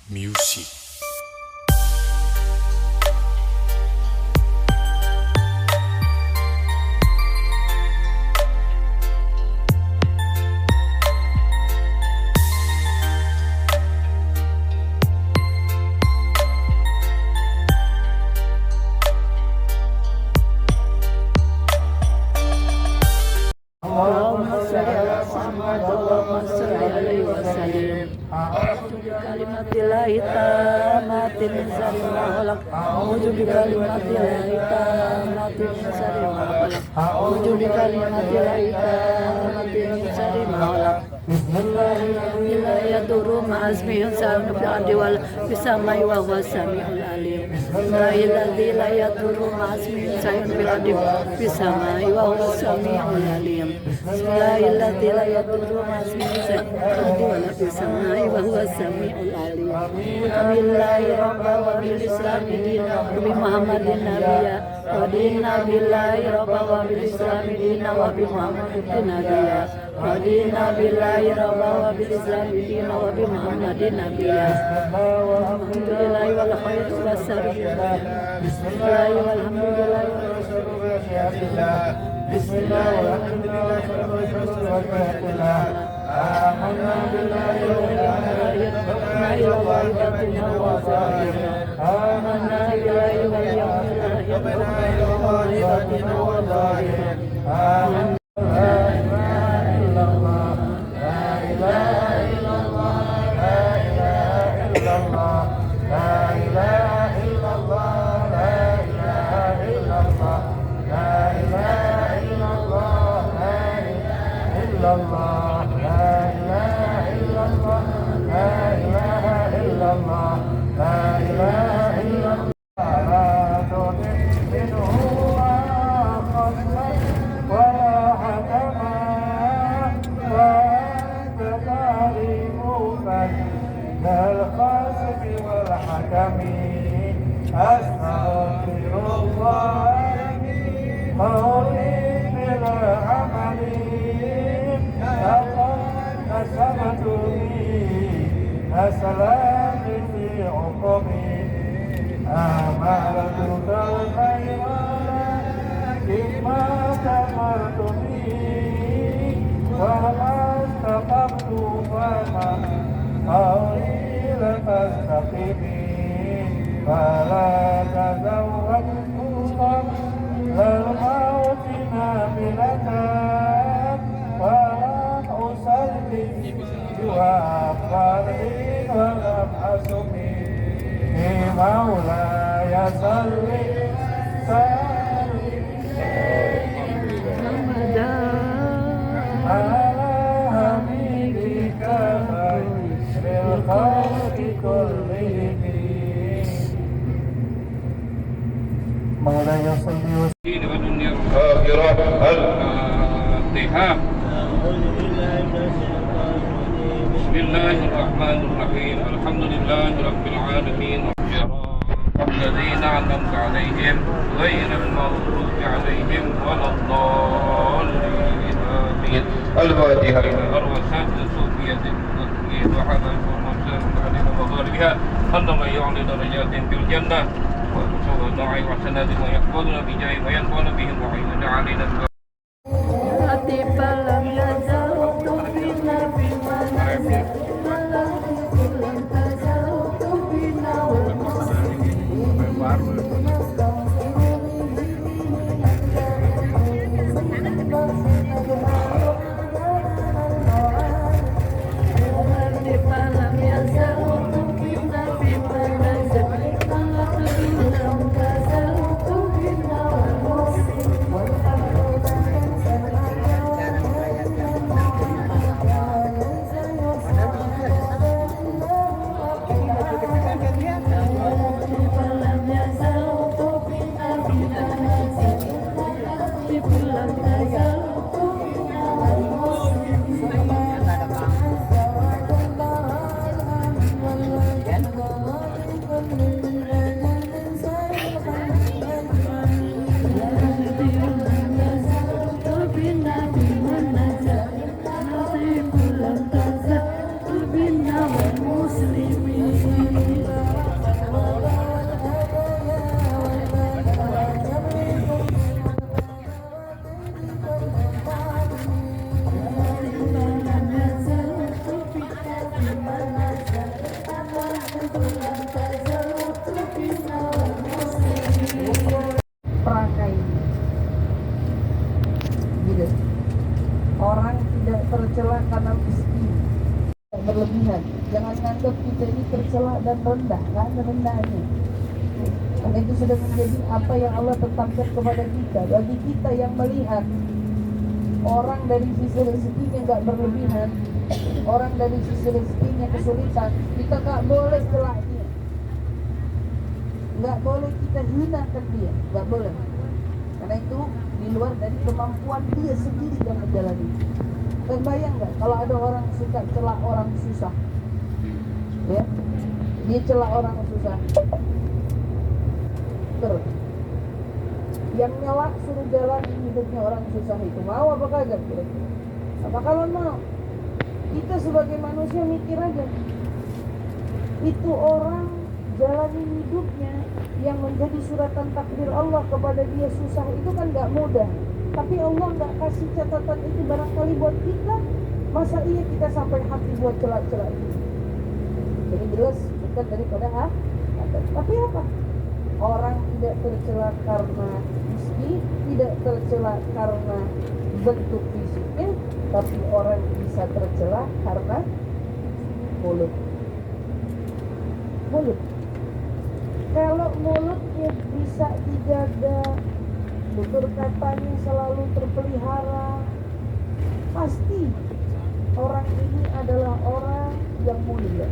Music. Allahumma shalli ala Muhammad Allahumma shalli alaihi wasallim. Kalimatillahi tammati min syarri ma khalaq. A'udzu bikalimatillahi tammati min syarri ma khalaq. A'udzu bikalimatillahi tammati min syarri ma khalaq. Bismillahirrahmanirrahim. La yadurru ma'a ismihi shay'un fil ardi wal fis samai wa huwas samiul alim. Bismillahirrahmanirrahim. La yadurru ma'a ismihi shay'un fil ardi fis samai wa huwas samiul alim. Bismillahirrahmanirrahim. La yadurru ma'a ismihi shay'un fil ardi wal fis samai wa huwas samiul alim. Billahi rabba wa bil islami dina wa bi muhammadin nabiyya wa dina billahi rabba wa bil islami dina wa bi muhammadin nabiyya wa dina billahi rabba wa bil islami dina wa bi muhammadin nabiyya. Alhamdulillahi wal khairu wassalamu bismillahi walhamdulillahi bismillah walhamdulillah amanna billahi wa amanna billahi wal yawmil akhir wa batina wa zahir. السلام في عقبي آملت الخير لكن ما كفرت به وما استقمت فما قولي لتستقيمي فلا تزودت قبل الموت نافلة ولم أصلي وأفضل ولم أسمي مولاي صل على حبيبك خير الخلق كلهم مولاي صل وسلم والدنيا الآخرة الفاتحة. بسم الله الرحمن الرحيم الحمد لله رب العالمين الذين أنعمت عليهم غير المغضوب عليهم ولا الضالين آمين. الفاتحة إلى أروى سادة الصوفية المسلمين وحبائب المرسلين عليهم وظالمها أن من يعلي درجات في الجنة ويسوء الدعاء وحسنات ويحفظنا بجاه وينفعنا بهم وعيون علينا Lam yazautu bina bima nasib lam tazautu bina wal lam yazautu bina bima nasib lam tazautu bina wal kita ini tercela dan rendah, nggak ada rendahnya. Karena itu sudah menjadi apa yang Allah tetapkan kepada kita. Bagi kita yang melihat orang dari sisi rezekinya nggak berlebihan, orang dari sisi rezekinya kesulitan, kita nggak boleh celah dia, nggak boleh kita hinakan dia, nggak boleh. Karena itu di luar dari kemampuan dia sendiri yang menjalani. Terbayang nggak kalau ada orang suka celah orang susah, ya, dia celah orang susah, terus yang nyelak suruh jalan hidupnya orang susah itu mau apa kagak kira-kira? Apa kalau mau? Kita sebagai manusia mikir aja, itu orang jalani hidupnya yang menjadi suratan takdir Allah kepada dia susah itu kan gak mudah. Tapi Allah gak kasih catatan itu barangkali buat kita. Masa iya kita sampai hati buat celak-celak itu? Jadi jelas bukan daripada tapi apa? Orang tidak tercela karena miskin, tidak tercela karena bentuk fisiknya, tapi orang bisa tercela karena mulut. Kalau mulutnya bisa dijaga, tutur katanya selalu terpelihara, pasti orang ini adalah orang yang mulia.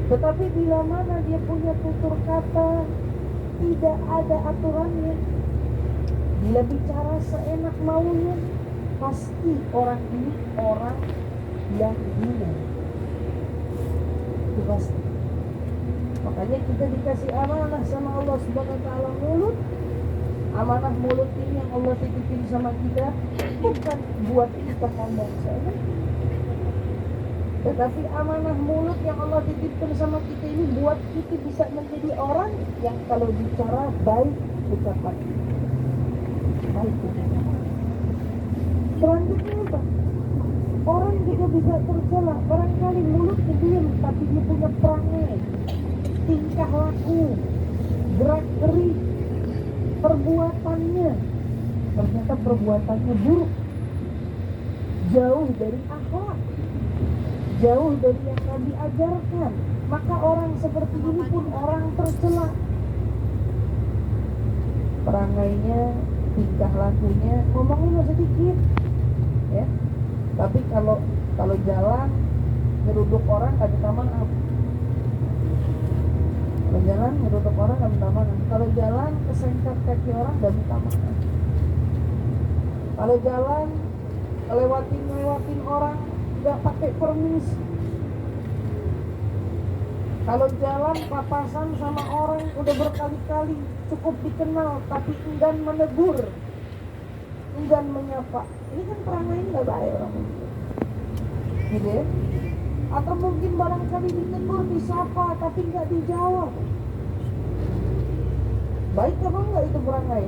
Tetapi bila mana dia punya tutur kata tidak ada aturannya, bila bicara seenak maunya, pasti orang ini orang yang hina. Itu pasti. Makanya kita dikasih amanah sama Allah Subhanahu wa taala mulut. Amanah mulut ini yang Allah titipin sama kita bukan buat kita ngomong saja, tetapi amanah mulut yang Allah titipkan sama kita ini buat kita bisa menjadi orang yang kalau bicara baik ucapan. Baik ucapan. Selanjutnya apa? Orang juga bisa tercela. Barangkali mulutnya diam, tapi dia punya perangai, tingkah laku, gerak gerik, perbuatannya ternyata perbuatannya buruk, jauh dari akhlak, jauh dari yang Nabi ajarkan. Maka orang seperti ini pun orang tercela. Perangainya, tingkah lakunya, ngomongnya sedikit, ya. Tapi kalau jalan nyeruduk orang gak minta maaf. Kalau jalan nyeruduk orang gak minta maaf. Kalau jalan kesencat kaki orang gak minta maaf. Kalau jalan lewatin orang gak pakai permisi. Kalau jalan papasan sama orang udah berkali-kali cukup dikenal tapi enggan menegur, enggan menyapa. Ini kan perangai nggak baik orang itu, gitu ya? Atau mungkin barangkali ditegur, disapa tapi nggak dijawab. Baik apa enggak itu perangai?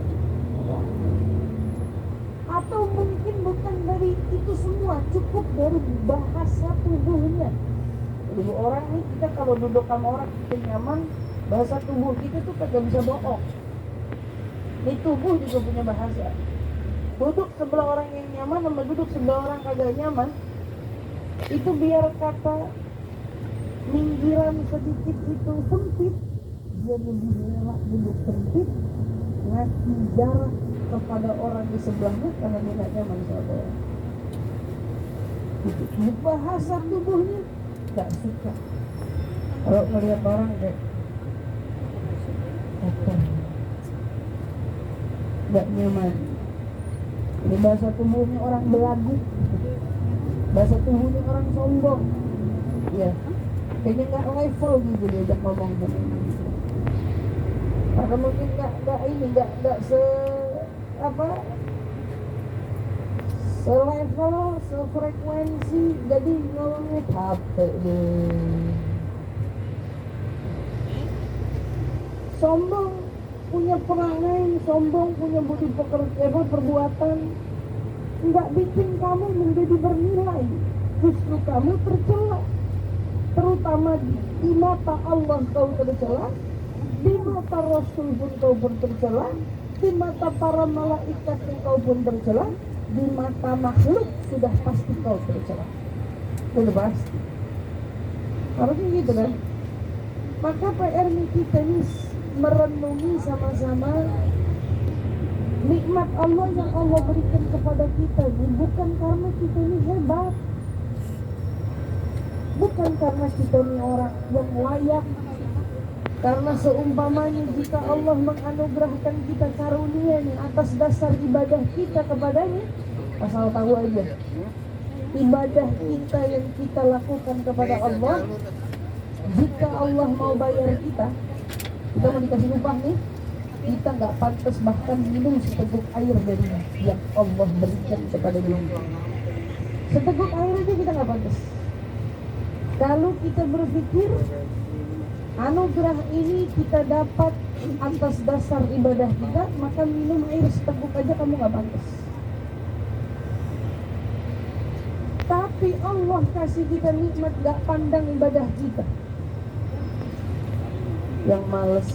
Atau mungkin bukan dari itu semua, cukup dari bahasa tubuhnya. Jadi orang nih, kita kalau duduk sama orang kita nyaman, bahasa tubuh kita tuh kagak bisa bohong. Ini tubuh juga punya bahasa. Duduk sebelah orang yang nyaman sama duduk sebelah orang kagak nyaman, itu biar kata minggiran sedikit itu sempit, dia lebih rela duduk sempit, ngasih jarak kepada orang di sebelahnya karena dia gak nyaman sama orang. Bahasa tubuhnya gak suka. Kalau melihat orang kayak kotor, gak nyaman. Ini bahasa tubuhnya orang belagu, bahasa tubuhnya orang sombong, ya kayaknya nggak level gitu diajak ngomong gitu. Karena mungkin nggak selevel, sefrekuensi, jadi ngomongnya capek deh. Sombong punya perangai, sombong punya budi perbuatan, nggak bikin kamu menjadi bernilai, justru kamu tercela. Terutama di mata Allah kau tercela, di mata Rasul pun kau pun tercela, di mata para malaikat kau pun tercela, di mata makhluk sudah pasti kau tercela. Sudah pasti. Harusnya gitu kan. Maka PR kita nih merenungi sama-sama nikmat Allah yang Allah berikan kepada kita ini bukan karena kita ini hebat, bukan karena kita ini orang yang layak. Karena seumpamanya jika Allah menganugerahkan kita karunia nih atas dasar ibadah kita kepadanya, asal tahu aja, ibadah kita yang kita lakukan kepada Allah, jika Allah mau bayar kita mau dikasih upah nih, kita nggak pantas bahkan minum seteguk air dari yang Allah berikan kepada dia. Seteguk air aja kita nggak pantas. Kalau kita berpikir anugerah ini kita dapat atas dasar ibadah kita, maka minum air seteguk aja kamu nggak pantas. Tapi Allah kasih kita nikmat gak pandang ibadah kita. Yang males,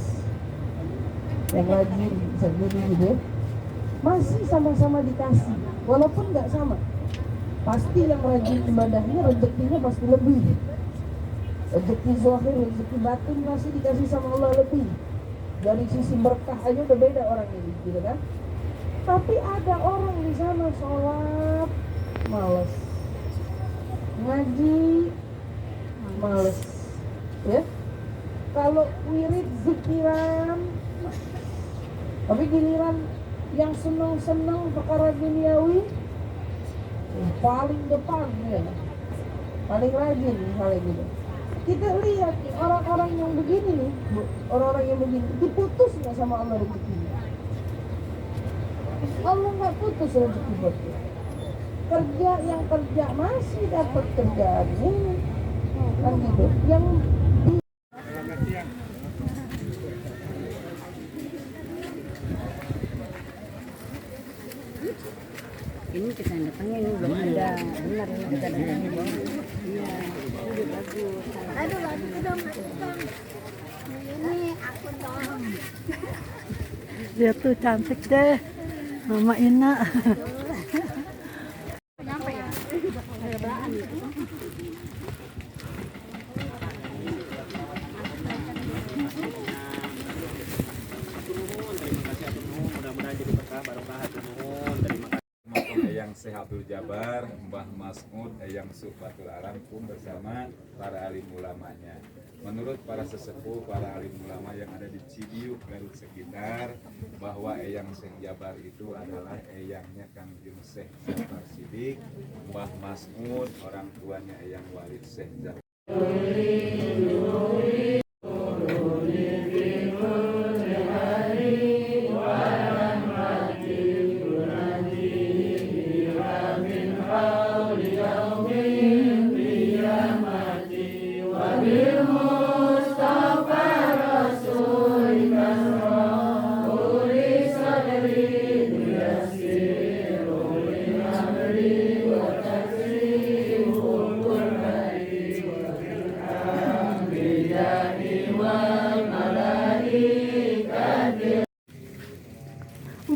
yang rajin, bisa gini gitu ya, masih sama-sama dikasih, walaupun gak sama. Pasti yang rajin ibadahnya rezekinya pasti lebih. Rezeki zahir, rezeki batin masih dikasih sama Allah lebih. Dari sisi berkah aja udah beda orang ini, gitu kan? Tapi ada orang di sana sholat males, ngaji males, ya. Kalau wirid zikiran, tapi giliran yang seneng-seneng perkara duniawi paling depan ya, paling rajin misalnya gitu. Kita lihat nih, orang-orang yang begini nih, orang-orang yang begini diputus nggak sama Allah rezekinya? Allah nggak putus rezeki buat dia. Kerja yang kerja masih dapat kerjaannya, kan gitu. Yang Ini kita datangnya ini belum ada, benar ini kita datangnya bang. Iya, ini bagus. Aduh lagi dong, ini aku dong. Dia tuh cantik deh, Mama Ina. Kenapa ya? Mudah-mudahan jadi berkah barokah nuhun. Terima kasih. Eyang Syekh Abdul Jabar, Mbah Masmud, Eyang Subatul Alam pun bersama para alim ulamanya. Menurut para sesepuh, para alim ulama yang ada di Cibiuk, Garut sekitar, bahwa Eyang Syekh Jabar itu adalah eyangnya Kangjeng Syekh Jabar Sidik, Mbah Masmud, orang tuanya Eyang Walid Syekh Jabar.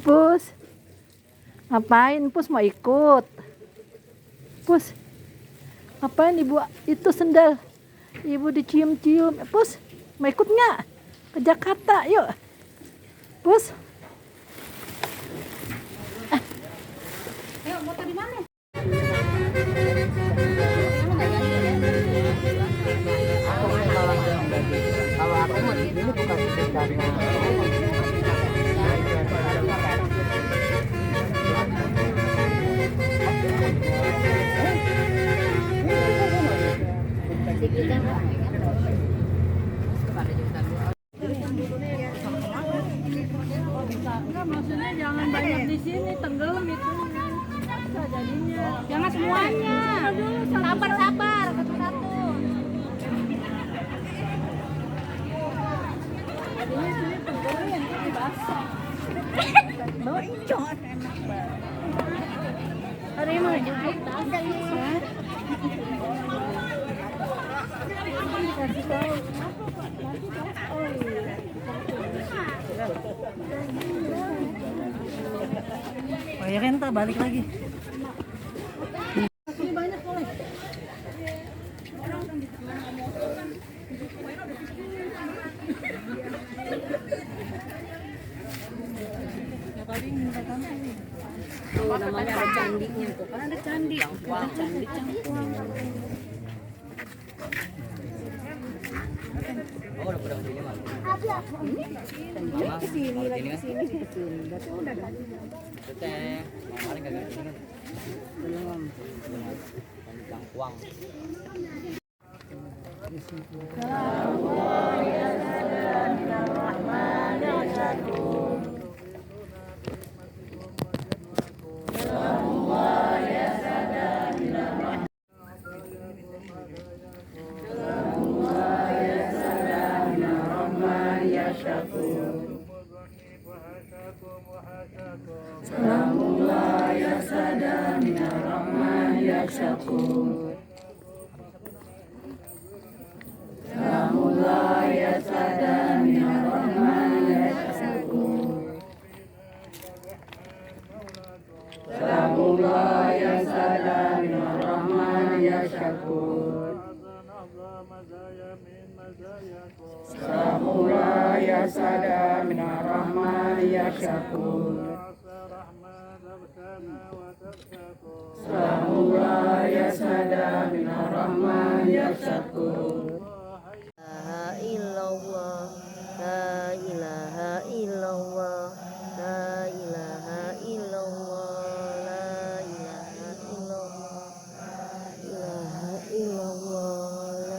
Pus, ngapain Pus mau ikut? Pus, ngapain ibu itu sendal? Ibu dicium-cium. Pus, mau ikut nggak ke Jakarta? Yuk, Pus. Ayo, motor di mana? Kalau aku mau di sini bukan karena Enggak, maksudnya jangan banyak di sini, tenggelam itu. Jadinya. Jangan semuanya. Sabar, satu-satu. Jadinya sini tenggelam yang ini basah. Bawa incong enak banget. Hari ini mau jemput ya. Dikasih tahu. Oh iya. oh ya Renta balik lagi. Ini banyak boleh. Tuh namanya ada candinya tuh, kan ada candi Cangkuang, candi Cangkuang. Oh, udah sini mah. Kesini lagi kesini. Berarti udah dong. Teteh, kemarin kagak sini kan. Belum. Cangkuang. Salamullah ya sada minar rahman ya syakur. Salamullah ya sada minar rahman ya syakur. Salamullah ya sada minar rahman ya syakur. Salamullah ya sada minar rahman ya syakur. Salamullah ya sada minar rahman ya syakur. La ilaha illallah, la ilaha illallah, la ilaha illallah,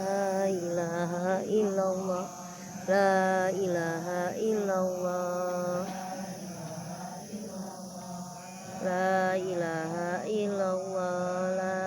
la ilaha illallah, la ilaha illallah, la ilaha illallah, la